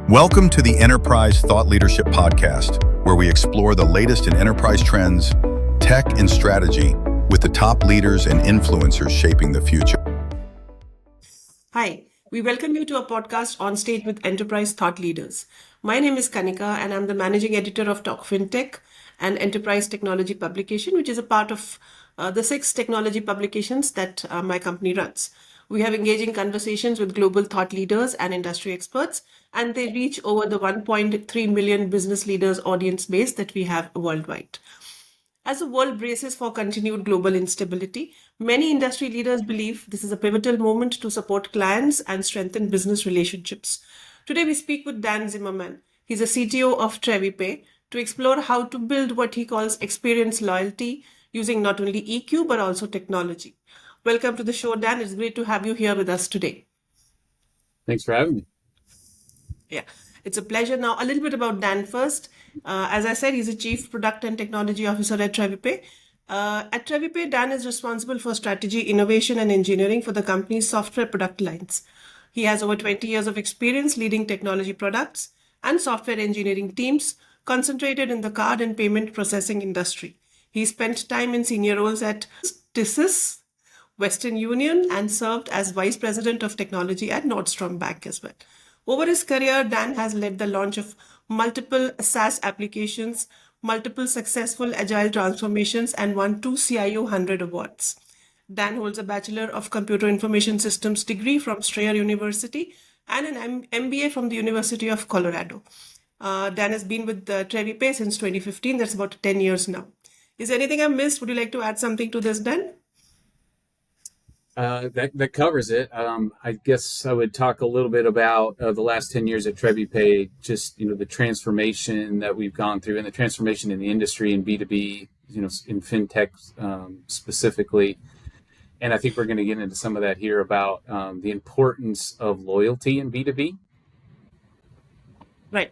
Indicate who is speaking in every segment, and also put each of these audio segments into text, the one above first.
Speaker 1: Welcome to the Enterprise Thought Leadership Podcast, where we explore the latest in enterprise trends, tech, and strategy with the top leaders and influencers shaping the future.
Speaker 2: Hi, we welcome you to a podcast on stage with enterprise thought leaders. My name is Kanika, and I'm the managing editor of FinTech, an enterprise technology publication, which is a part of the 6 technology publications that my company runs. We have engaging conversations with global thought leaders and industry experts, and they reach over the 1.3 million business leaders audience base that we have worldwide. As the world braces for continued global instability, many industry leaders believe this is a pivotal moment to support clients and strengthen business relationships. Today, we speak with Dan Zimmermann. He's a CTO of Trevipay to explore how to build what he calls experience loyalty using not only EQ but also technology. Welcome to the show, Dan. It's great to have you here with us today.
Speaker 3: Thanks for having me.
Speaker 2: Yeah, it's a pleasure. Now, a little bit about Dan first. As I said, he's a Chief Product and Technology Officer at Trevipay. At Trevipay, Dan is responsible for strategy, innovation, and engineering for the company's software product lines. He has over 20 years of experience leading technology products and software engineering teams concentrated in the card and payment processing industry. He spent time in senior roles at TSYS, Western Union, and served as Vice President of Technology at Nordstrom Bank as well. Over his career, Dan has led the launch of multiple SaaS applications, multiple successful agile transformations, and won 2 CIO 100 awards. Dan holds a Bachelor of Computer Information Systems degree from Strayer University and an MBA from the University of Colorado. Dan has been with Trevipay since 2015. That's about 10 years now. Is there anything I missed? Would you like to add something to this, Dan?
Speaker 3: That covers it. I guess I would talk a little bit about the last 10 years at Trevipay, just, the transformation that we've gone through and the transformation in the industry in B2B, in FinTech specifically. And I think we're going to get into some of that here about the importance of loyalty in B2B.
Speaker 2: Right.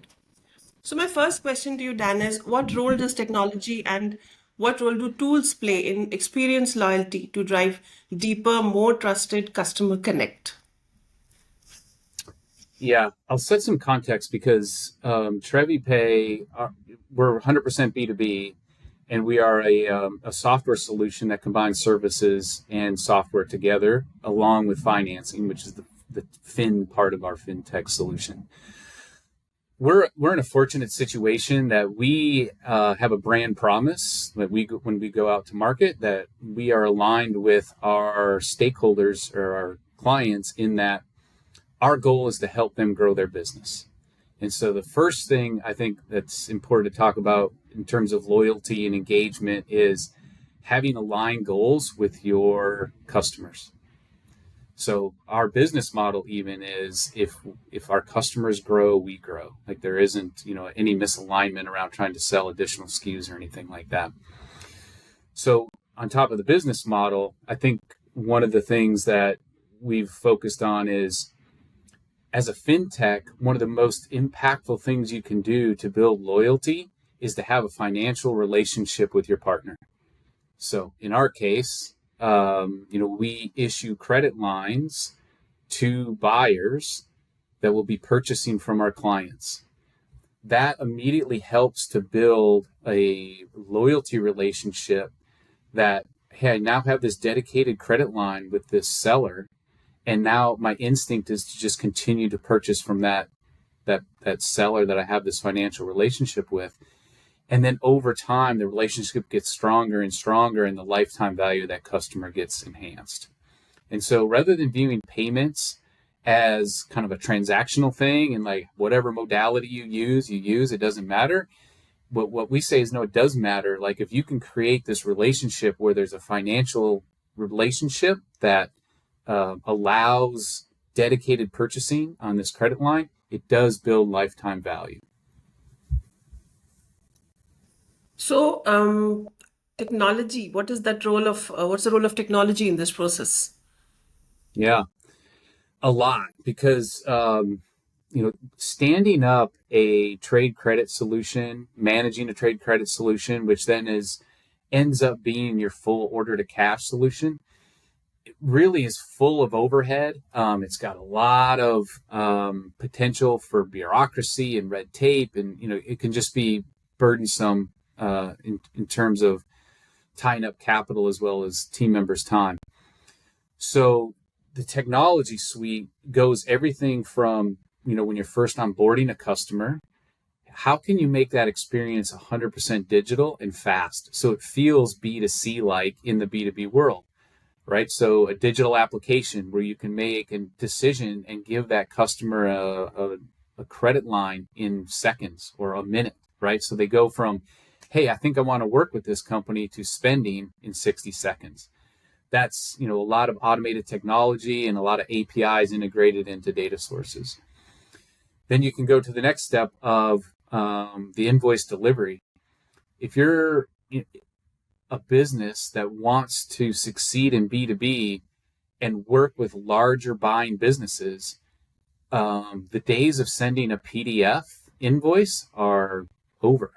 Speaker 2: So my first question to you, Dan, is what role does technology and what role do tools play in experience loyalty to drive deeper, more trusted customer connect?
Speaker 3: Yeah, I'll set some context because Trevipay, we're 100% B2B, and we are a software solution that combines services and software together, along with financing, which is the fin part of our FinTech solution. We're in a fortunate situation that we have a brand promise that when we go out to market, that we are aligned with our stakeholders or our clients in that our goal is to help them grow their business. And so the first thing I think that's important to talk about in terms of loyalty and engagement is having aligned goals with your customers. So our business model even is if our customers grow, we grow. Like there isn't, any misalignment around trying to sell additional SKUs or anything like that. So on top of the business model, I think one of the things that we've focused on is as a FinTech, one of the most impactful things you can do to build loyalty is to have a financial relationship with your partner. So in our case, we issue credit lines to buyers that will be purchasing from our clients. That immediately helps to build a loyalty relationship that, hey, I now have this dedicated credit line with this seller, and now my instinct is to just continue to purchase from that seller that I have this financial relationship with. And then over time, the relationship gets stronger and stronger, and the lifetime value of that customer gets enhanced. And so rather than viewing payments as kind of a transactional thing and like whatever modality you use, it doesn't matter. But what we say is, no, it does matter. Like if you can create this relationship where there's a financial relationship that allows dedicated purchasing on this credit line, it does build lifetime value.
Speaker 2: So, technology, what's the role of technology in this process?
Speaker 3: Yeah, a lot, because, standing up a trade credit solution, managing a trade credit solution, which then ends up being your full order to cash solution, really is full of overhead. It's got a lot of potential for bureaucracy and red tape, and it can just be burdensome in terms of tying up capital as well as team members' time. So the technology suite goes everything from when you're first onboarding a customer, how can you make that experience 100% digital and fast so it feels B2C like in the B2B world? Right. So a digital application where you can make a decision and give that customer a credit line in seconds or a minute. Right. So they go from, hey, I think I want to work with this company to spending in 60 seconds. That's, a lot of automated technology and a lot of APIs integrated into data sources. Then you can go to the next step of the invoice delivery. If you're a business that wants to succeed in B2B and work with larger buying businesses, the days of sending a PDF invoice are over.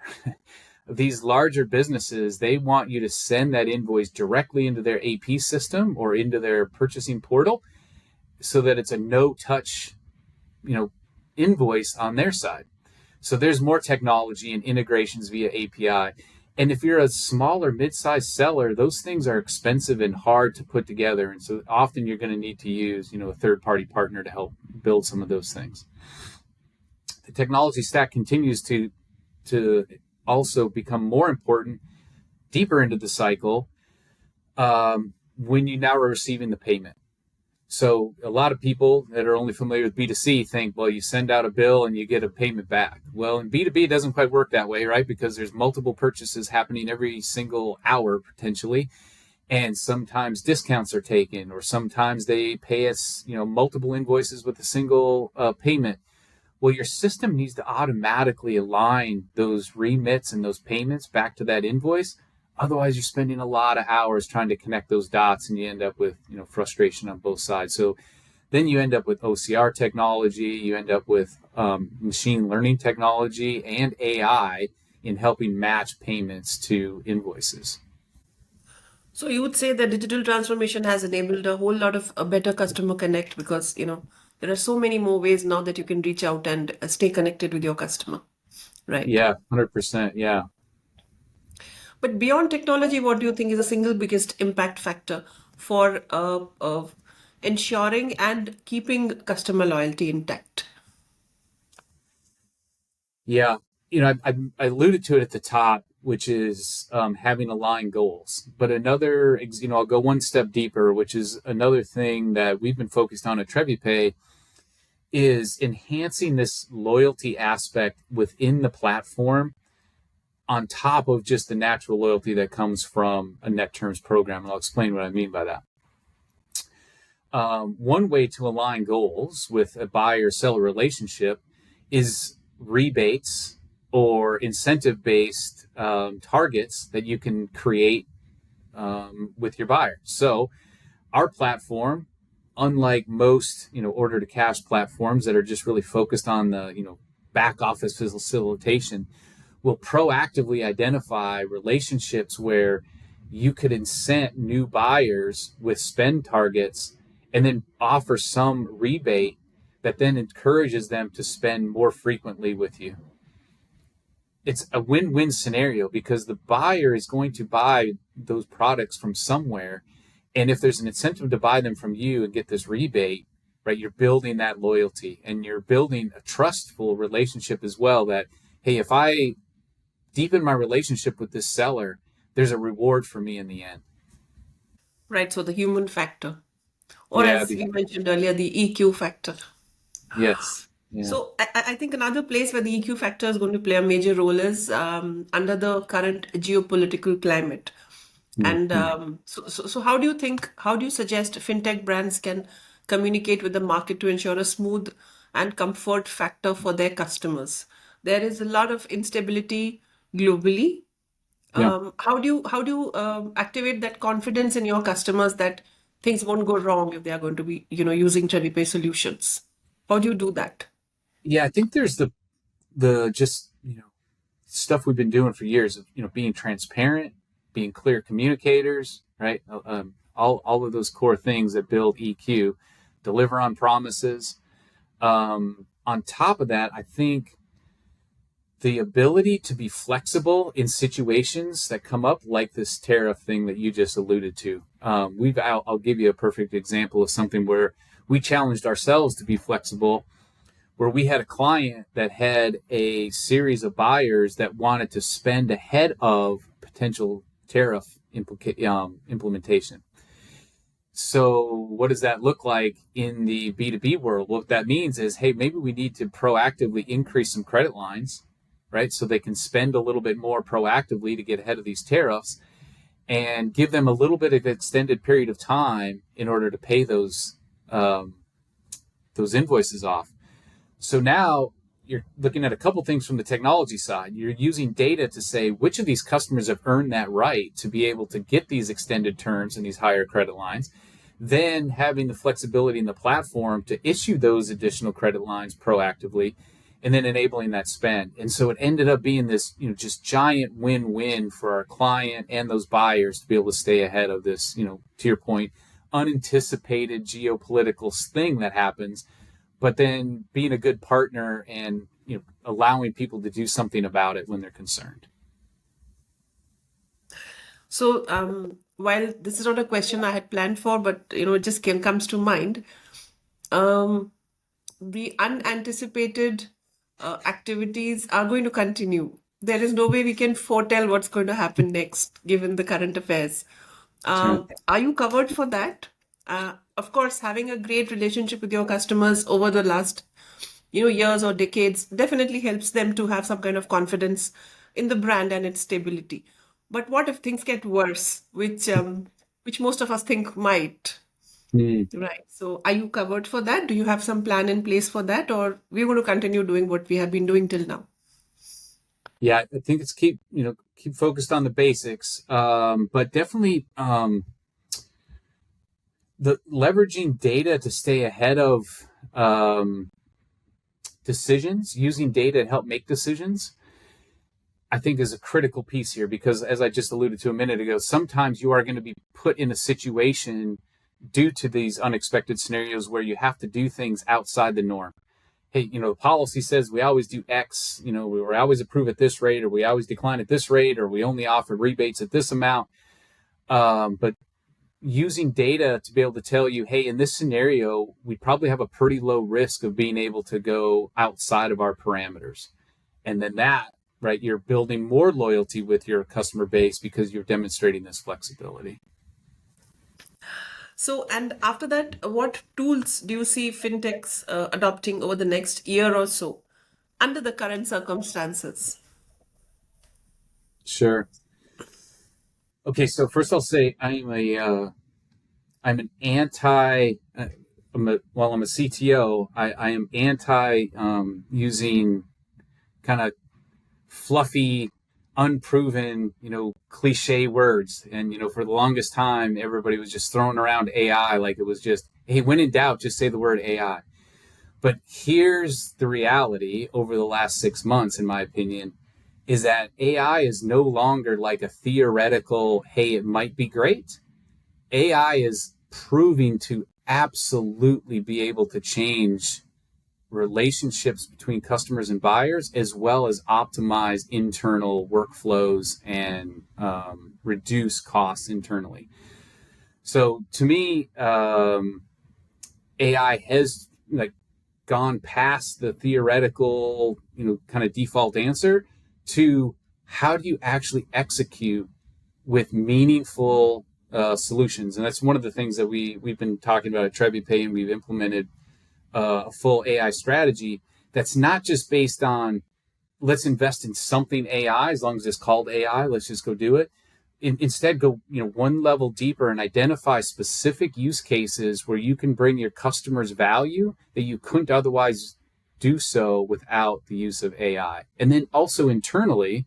Speaker 3: These larger businesses, they want you to send that invoice directly into their AP system or into their purchasing portal so that it's a no-touch, invoice on their side. So there's more technology and integrations via API. And if you're a smaller mid-sized seller, those things are expensive and hard to put together. And so often you're going to need to use, a third-party partner to help build some of those things. The technology stack continues to also become more important deeper into the cycle when you now are receiving the payment. So a lot of people that are only familiar with B2C think, well, you send out a bill and you get a payment back. Well, in B2B, it doesn't quite work that way, right? Because there's multiple purchases happening every single hour, potentially. And sometimes discounts are taken, or sometimes they pay us, multiple invoices with a single payment. Well, your system needs to automatically align those remits and those payments back to that invoice. Otherwise, you're spending a lot of hours trying to connect those dots, and you end up with frustration on both sides. So then you end up with OCR technology, you end up with machine learning technology and AI in helping match payments to invoices.
Speaker 2: So you would say that digital transformation has enabled a whole lot of a better customer connect because, there are so many more ways now that you can reach out and stay connected with your customer, right?
Speaker 3: Yeah, 100%. Yeah.
Speaker 2: But beyond technology, what do you think is the single biggest impact factor for ensuring and keeping customer loyalty intact?
Speaker 3: Yeah. I alluded to it at the top, which is having aligned goals. But another, I'll go one step deeper, which is another thing that we've been focused on at Trevipay is enhancing this loyalty aspect within the platform on top of just the natural loyalty that comes from a net terms program. And I'll explain what I mean by that. One way to align goals with a buyer-seller relationship is rebates or incentive-based targets that you can create with your buyer. So our platform, unlike most, order to cash platforms that are just really focused on the, back office facilitation, will proactively identify relationships where you could incent new buyers with spend targets and then offer some rebate that then encourages them to spend more frequently with you. It's a win-win scenario because the buyer is going to buy those products from somewhere. And if there's an incentive to buy them from you and get this rebate, right, you're building that loyalty and you're building a trustful relationship as well that, hey, if I deepen my relationship with this seller, there's a reward for me in the end.
Speaker 2: Right. So the human factor, or as we mentioned earlier, the EQ factor.
Speaker 3: Yes. Yeah.
Speaker 2: So I think another place where the EQ factor is going to play a major role is under the current geopolitical climate. And so how do you suggest fintech brands can communicate with the market to ensure a smooth and comfort factor for their customers? There is a lot of instability globally. How do you activate that confidence in your customers that things won't go wrong if they are going to be, using Trevipay solutions? How do you do that?
Speaker 3: Yeah, I think there's the just, stuff we've been doing for years of, being transparent, being clear communicators, right? all of those core things that build EQ, deliver on promises. On top of that, I think the ability to be flexible in situations that come up, like this tariff thing that you just alluded to. I'll give you a perfect example of something where we challenged ourselves to be flexible, where we had a client that had a series of buyers that wanted to spend ahead of potential tariff implementation. So what does that look like in the B2B world? What that means is, hey, maybe we need to proactively increase some credit lines, right? So they can spend a little bit more proactively to get ahead of these tariffs, and give them a little bit of extended period of time in order to pay those invoices off. So now you're looking at a couple things from the technology side. You're using data to say which of these customers have earned that right to be able to get these extended terms and these higher credit lines, then having the flexibility in the platform to issue those additional credit lines proactively, and then enabling that spend. And so it ended up being this, just giant win-win for our client and those buyers to be able to stay ahead of this, to your point, unanticipated geopolitical thing that happens, but then being a good partner and, allowing people to do something about it when they're concerned.
Speaker 2: So while this is not a question I had planned for, but it just comes to mind, the unanticipated activities are going to continue. There is no way we can foretell what's going to happen next, given the current affairs. Are you covered for that? Of course, having a great relationship with your customers over the last, years or decades definitely helps them to have some kind of confidence in the brand and its stability. But what if things get worse, which most of us think might? Right. So are you covered for that? Do you have some plan in place for that, or we're going to continue doing what we have been doing till now?
Speaker 3: Yeah, I think it's keep focused on the basics, but definitely the leveraging data to stay ahead of decisions, using data to help make decisions, I think is a critical piece here, because as I just alluded to a minute ago, sometimes you are going to be put in a situation due to these unexpected scenarios where you have to do things outside the norm. Hey, the policy says we always do X, we always approve at this rate, or we always decline at this rate, or we only offer rebates at this amount. But using data to be able to tell you, hey, in this scenario, we probably have a pretty low risk of being able to go outside of our parameters. And then that, right, you're building more loyalty with your customer base because you're demonstrating this flexibility.
Speaker 2: So, and after that, what tools do you see fintechs adopting over the next year or so under the current circumstances?
Speaker 3: Sure. Okay, so first I'll say I'm a CTO, I am anti using kind of fluffy, unproven, cliche words. And, for the longest time, everybody was just throwing around AI like it was just, hey, when in doubt, just say the word AI. But here's the reality over the last 6 months, in my opinion, is that AI is no longer like a theoretical, hey, it might be great. AI is proving to absolutely be able to change relationships between customers and buyers, as well as optimize internal workflows and reduce costs internally. So to me, AI has gone past the theoretical, kind of default answer to how do you actually execute with meaningful solutions. And that's one of the things that we've been talking about at Trevipay, and we've implemented a full AI strategy that's not just based on let's invest in something AI, as long as it's called AI, let's just go do it. Instead, go one level deeper and identify specific use cases where you can bring your customers value that you couldn't otherwise do so without the use of AI. And then also internally,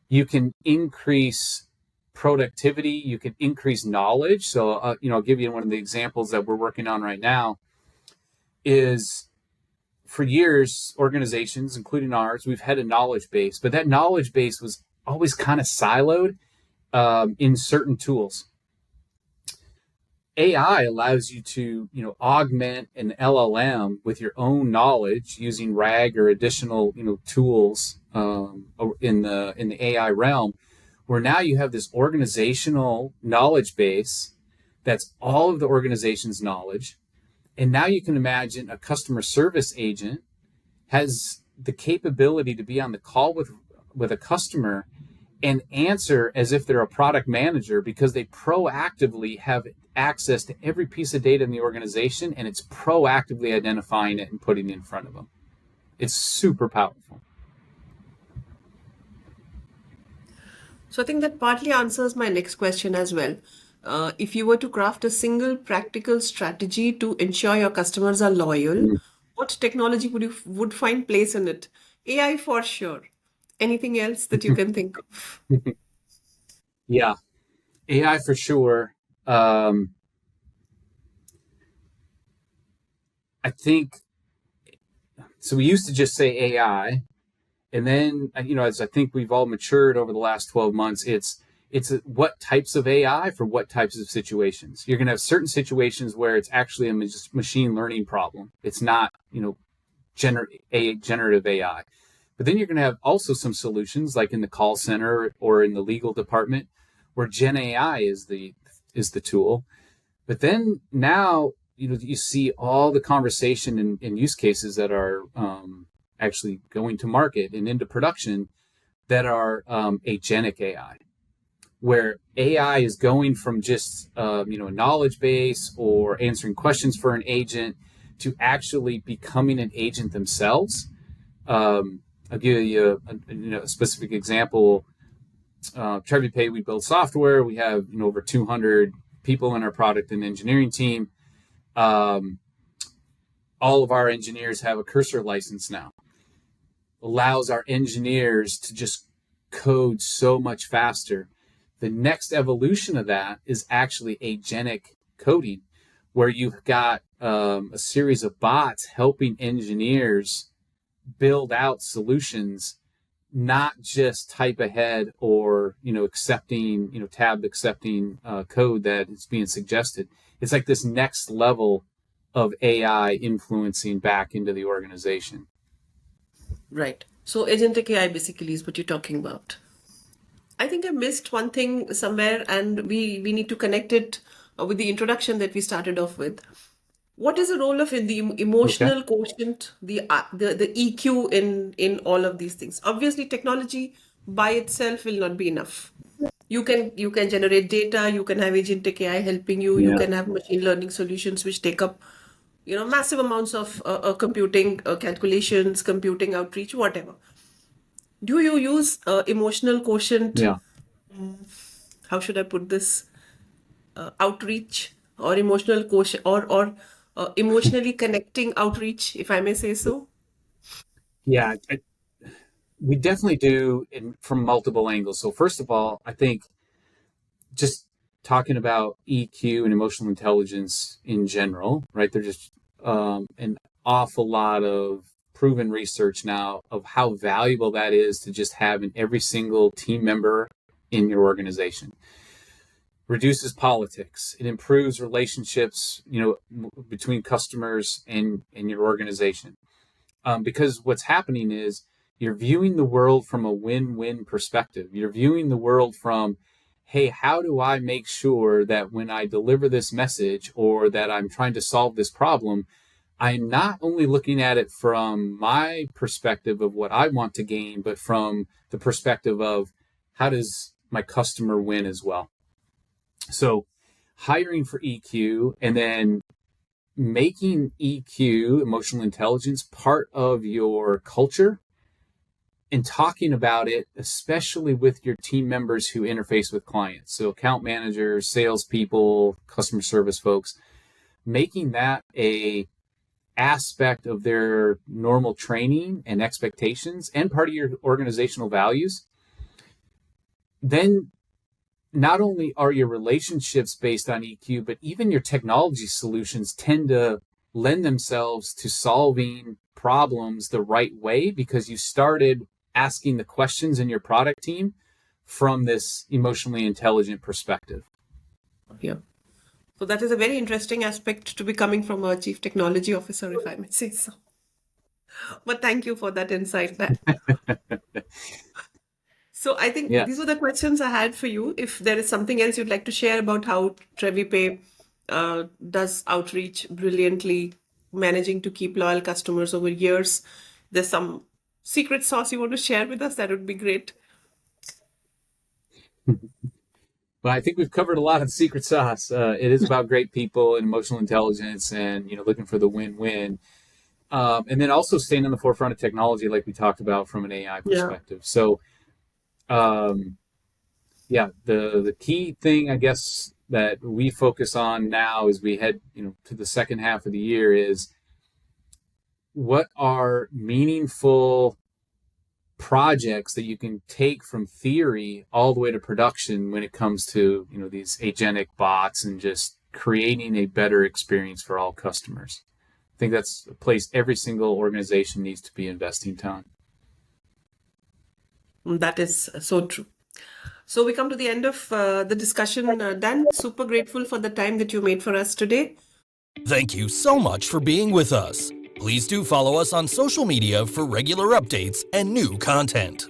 Speaker 3: you can increase productivity, you can increase knowledge. So, I'll give you one of the examples that we're working on right now is for years, organizations, including ours, we've had a knowledge base, but that knowledge base was always kind of siloed in certain tools. AI allows you to, augment an LLM with your own knowledge using RAG or additional, tools in the AI realm, where now you have this organizational knowledge base that's all of the organization's knowledge. And now you can imagine a customer service agent has the capability to be on the call with a customer and answer as if they're a product manager, because they proactively have access to every piece of data in the organization, and it's proactively identifying it and putting it in front of them. It's super powerful.
Speaker 2: So I think that partly answers my next question as well. If you were to craft a single practical strategy to ensure your customers are loyal, what technology would find place in it? AI for sure. Anything else that you can think of?
Speaker 3: Yeah, AI for sure. I think so. We used to just say AI, and then as I think we've all matured over the last 12 months, it's what types of AI for what types of situations. You're going to have certain situations where it's actually a machine learning problem. It's not generative AI. But then you're going to have also some solutions like in the call center or in the legal department where Gen AI is the tool. But then now, you see all the conversation and use cases that are actually going to market and into production that are agentic AI, where AI is going from just a knowledge base or answering questions for an agent to actually becoming an agent themselves. I'll give you a specific example. Trevipay, we build software. We have over 200 people in our product and engineering team. All of our engineers have a cursor license now. Allows our engineers to just code so much faster. The next evolution of that is actually agentic coding, where you've got a series of bots helping engineers build out solutions, not just type ahead or accepting tab accepting code that is being suggested. It's like this next level of AI influencing back into the organization.
Speaker 2: Right. So agentic AI basically is what you're talking about. I think I missed one thing somewhere, and we need to connect it with the introduction that we started off with. What is the role of the emotional quotient, the EQ in all of these things? Obviously, technology by itself will not be enough. You can generate data, you can have agentic AI helping you, you can have machine learning solutions which take up massive amounts of computing calculations, computing outreach, whatever. Do you use emotional quotient?
Speaker 3: Yeah.
Speaker 2: How should I put this? Outreach or emotional quotient or emotionally connecting outreach, if I may say so?
Speaker 3: Yeah, we definitely do from multiple angles. So first of all, I think just talking about EQ and emotional intelligence in general, right? There's just an awful lot of proven research now of how valuable that is to just have in every single team member in your organization. Reduces politics. It improves relationships, between customers and your organization. Because what's happening is you're viewing the world from a win-win perspective. You're viewing the world from, hey, how do I make sure that when I deliver this message or that I'm trying to solve this problem, I'm not only looking at it from my perspective of what I want to gain, but from the perspective of how does my customer win as well. So hiring for EQ and then making EQ, emotional intelligence, part of your culture and talking about it, especially with your team members who interface with clients. So account managers, salespeople, customer service folks, making that a aspect of their normal training and expectations and part of your organizational values. Then not only are your relationships based on EQ, but even your technology solutions tend to lend themselves to solving problems the right way because you started asking the questions in your product team from this emotionally intelligent perspective.
Speaker 2: Yeah. So that is a very interesting aspect to be coming from a chief technology officer, if I may say so. But thank you for that insight. So I think
Speaker 3: Yeah.
Speaker 2: these were the questions I had for you. If there is something else you'd like to share about how Trevipay does outreach brilliantly, managing to keep loyal customers over years, there's some secret sauce you want to share with us, that would be great.
Speaker 3: Well, I think we've covered a lot of the secret sauce. It is about great people and emotional intelligence, and looking for the win-win, and then also staying on the forefront of technology, like we talked about from an AI
Speaker 2: Yeah.
Speaker 3: perspective. So, the key thing, I guess, that we focus on now as we head to the second half of the year is what are meaningful projects that you can take from theory all the way to production when it comes to these agentic bots and just creating a better experience for all customers. I think that's a place every single organization needs to be investing time.
Speaker 2: That is so true. So we come to the end of the discussion. Dan, super grateful for the time that you made for us today.
Speaker 4: Thank you so much for being with us. Please do follow us on social media for regular updates and new content.